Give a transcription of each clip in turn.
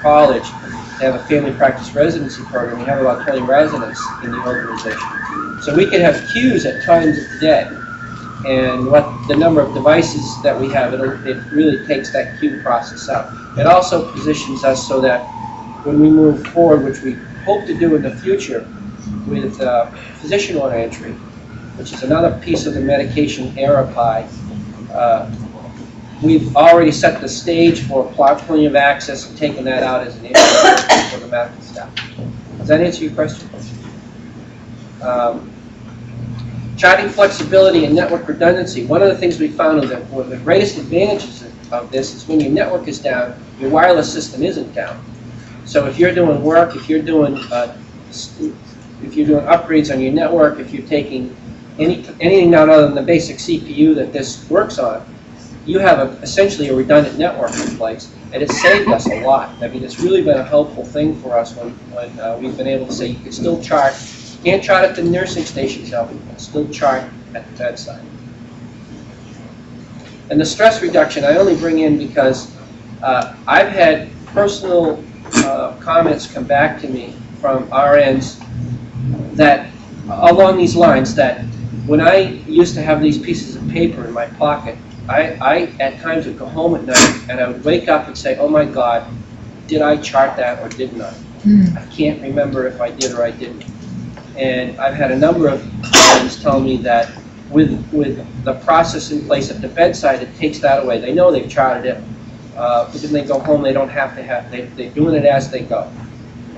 college, they have a family practice residency program. We have about 20 residents in the organization. So we could have queues at times of the day. And what the number of devices that we have, it really takes that queue process out. It also positions us so that when we move forward, which we hope to do in the future with physician order entry, which is another piece of the medication error pie, we've already set the stage for plenty of access and taken that out as an issue for the medical staff. Does that answer your question? Charting flexibility and network redundancy. One of the things we found is that one of the greatest advantages of this is when your network is down, your wireless system isn't down. So if you're doing work, if you're doing upgrades on your network, if you're taking anything out other than the basic CPU that this works on, you have essentially a redundant network in place, and it's saved us a lot. I mean, it's really been a helpful thing for us when we've been able to say you can still chart. You can't chart at the nursing station itself, you can still chart at the bedside. And the stress reduction I only bring in because I've had personal comments come back to me from RNs that, along these lines, that when I used to have these pieces of paper in my pocket, I at times would go home at night and I would wake up and say, oh my God, did I chart that or didn't I? I can't remember if I did or I didn't. And I've had a number of friends tell me that with the process in place at the bedside, it takes that away. They know they've charted it, but then they go home, they don't have to have, they're doing it as they go.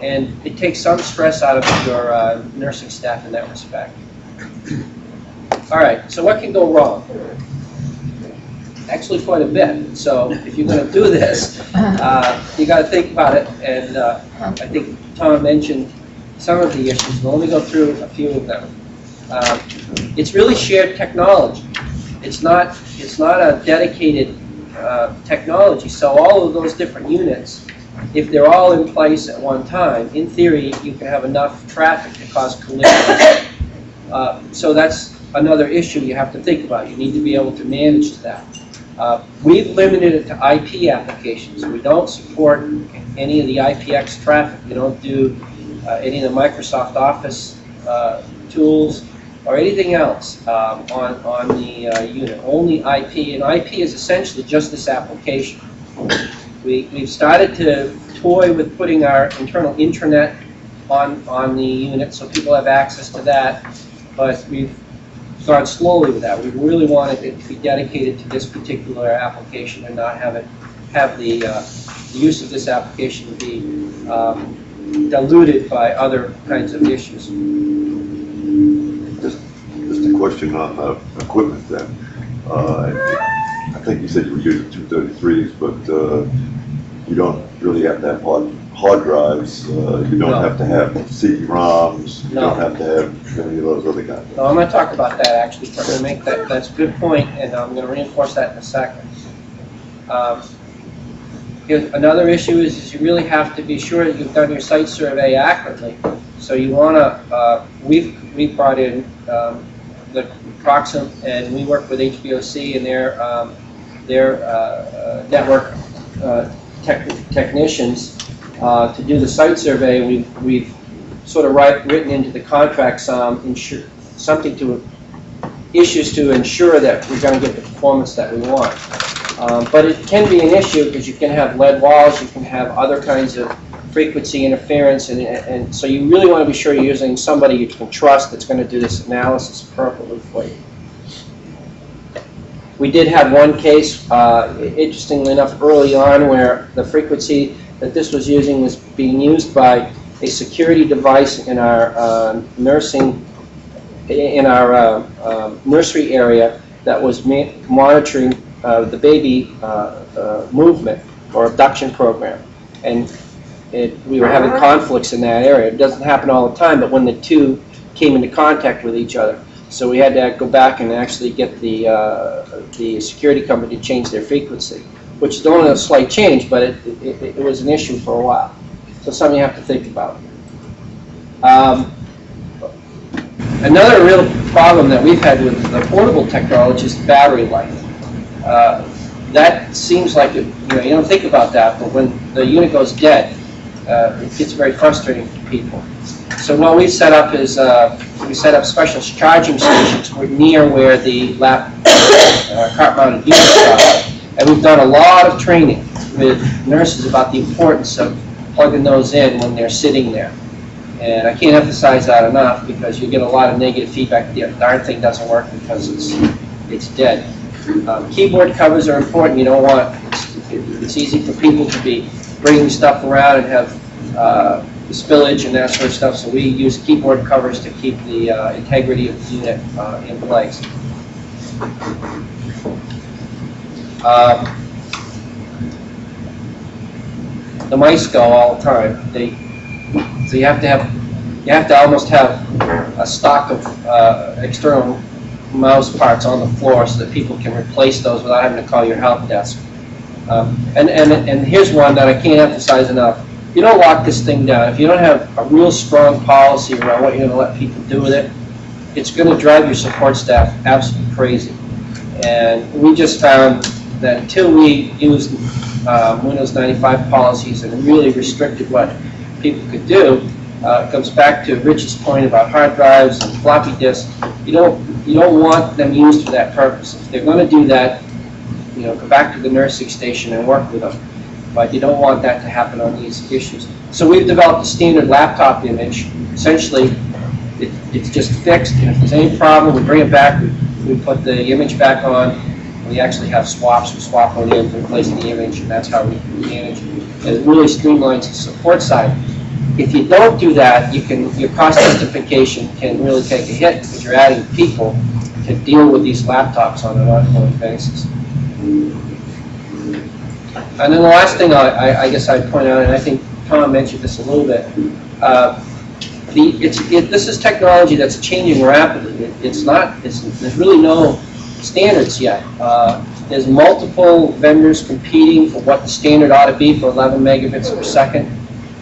And it takes some stress out of your nursing staff in that respect. All right, so what can go wrong? Actually quite a bit. So if you're going to do this, you got to think about it. And I think Tom mentioned some of the issues. We'll only go through a few of them. It's really shared technology. It's not a dedicated technology. So all of those different units, if they're all in place at one time, in theory, you can have enough traffic to cause collisions. So that's another issue you have to think about. You need to be able to manage that. We've limited it to IP applications. We don't support any of the IPX traffic. We don't do any of the Microsoft Office tools or anything else on the unit. Only IP, and IP is essentially just this application. We've started to toy with putting our internal intranet on the unit so people have access to that, but we've gone slowly with that. We really wanted it to be dedicated to this particular application and not have the use of this application be diluted by other kinds of issues. Just a question on the equipment then. I think you said you were using 233s, but you don't really have to have hard drives. You don't have to have CD-ROMs. You don't have to have any of those other guys. No, I'm going to talk about that actually. I'm going to make that. That's a good point, and I'm going to reinforce that in a second. Another issue is you really have to be sure that you've done your site survey accurately. So you want to. We've brought in the Proxim, and we work with HBOC and their network technicians to do the site survey. We've sort of written into the contract something to issues to ensure that we're going to get the performance that we want. But it can be an issue because you can have lead walls, you can have other kinds of frequency interference, and so you really want to be sure you're using somebody you can trust that's going to do this analysis appropriately for you. We did have one case, interestingly enough, early on where the frequency that this was using was being used by a security device in our nursery area that was monitoring the baby movement or abduction program, and we were having conflicts in that area. It doesn't happen all the time, but when the two came into contact with each other, so we had to go back and actually get the security company to change their frequency, which is only a slight change, but it was an issue for a while. So something you have to think about. Another real problem that we've had with the portable technology is battery life. That seems like you don't think about that, but when the unit goes dead, it gets very frustrating for people. So what we set up is we set up special charging stations near where the cart-mounted units are. And we've done a lot of training with nurses about the importance of plugging those in when they're sitting there. And I can't emphasize that enough because you get a lot of negative feedback. The darn thing doesn't work because it's dead. Keyboard covers are important. You don't want, it's easy for people to be bringing stuff around and have spillage and that sort of stuff. So we use keyboard covers to keep the integrity of the unit in place. The mice go all the time. So you have to almost have a stock of external mouse parts on the floor so that people can replace those without having to call your help desk. And here's one that I can't emphasize enough. You don't lock this thing down. If you don't have a real strong policy around what you're going to let people do with it, it's going to drive your support staff absolutely crazy. And we just found that until we used Windows 95 policies and really restricted what people could do, it comes back to Rich's point about hard drives and floppy disks. You don't want them used for that purpose. If they're going to do that, go back to the nursing station and work with them. But you don't want that to happen on these issues. So we've developed a standard laptop image. Essentially, it's just fixed, and if there's any problem, we bring it back, we put the image back on. We actually have swaps. We swap one in to replace the image, and that's how we manage it. It really streamlines the support side. If you don't do that, your cost justification can really take a hit because you're adding people to deal with these laptops on an ongoing basis. And then the last thing I guess I'd point out, and I think Tom mentioned this a little bit, this is technology that's changing rapidly. There's really no standards yet. There's multiple vendors competing for what the standard ought to be for 11 megabits per second.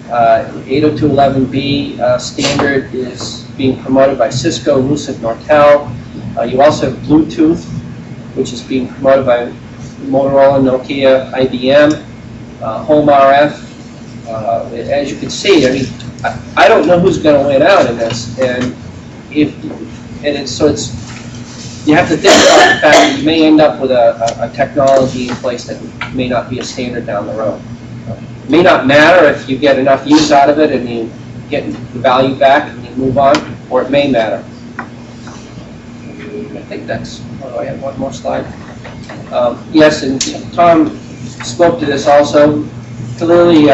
802.11b standard is being promoted by Cisco, Lucent, Nortel. You also have Bluetooth, which is being promoted by Motorola, Nokia, IBM, Home RF. As you can see, I mean, I don't know who's going to win out in this, and you have to think about the fact that you may end up with a technology in place that may not be a standard down the road. It may not matter if you get enough use out of it and you get the value back and you move on, or it may matter. I think that's, I have one more slide. Yes, and Tom spoke to this also. Clearly,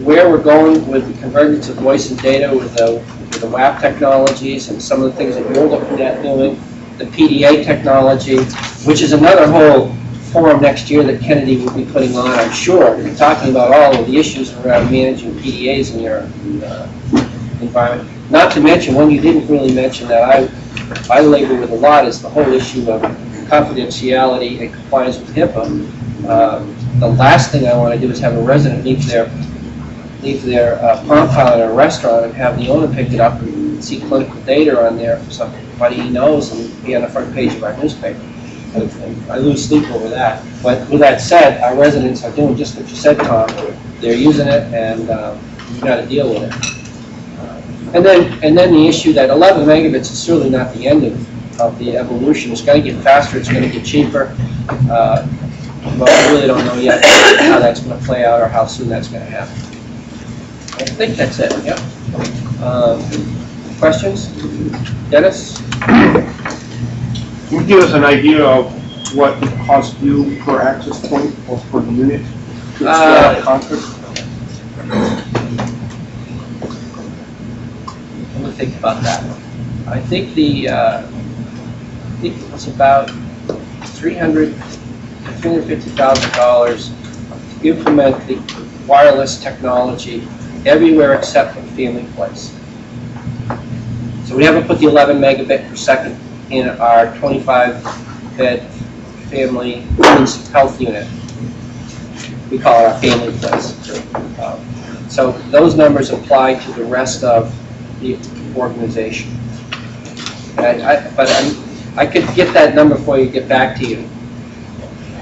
where we're going with the convergence of voice and data with the WAP technologies and some of the things that we're looking at doing, the PDA technology, which is another whole forum next year that Kennedy will be putting on, I'm sure. We'll be talking about all of the issues around managing PDAs in your environment. Not to mention, one you didn't really mention that I labor with a lot is the whole issue of confidentiality and compliance with HIPAA. The last thing I want to do is have a resident leave their palm file in a restaurant and have the owner pick it up and see clinical data on there for somebody he knows and be on the front page of our newspaper. I lose sleep over that. But with that said, our residents are doing just what you said, Tom. They're using it, and we've got to deal with it. And then the issue that 11 megabits is certainly not the end of the evolution. It's going to get faster. It's going to get cheaper. But we really don't know yet how that's going to play out or how soon that's going to happen. I think that's it. Yeah. Questions? Dennis? Can you give us an idea of what it costs you per access point or per unit to install a contract? Let me think about that. I think it's about $350,000 to implement the wireless technology everywhere except for the family place. So we haven't put the 11 megabit per second in our 25-bed family health unit. We call it our family place. So those numbers apply to the rest of the organization. But I could get that number for you, get back to you.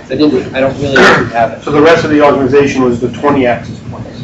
I don't really have it. So the rest of the organization was the 20 access points?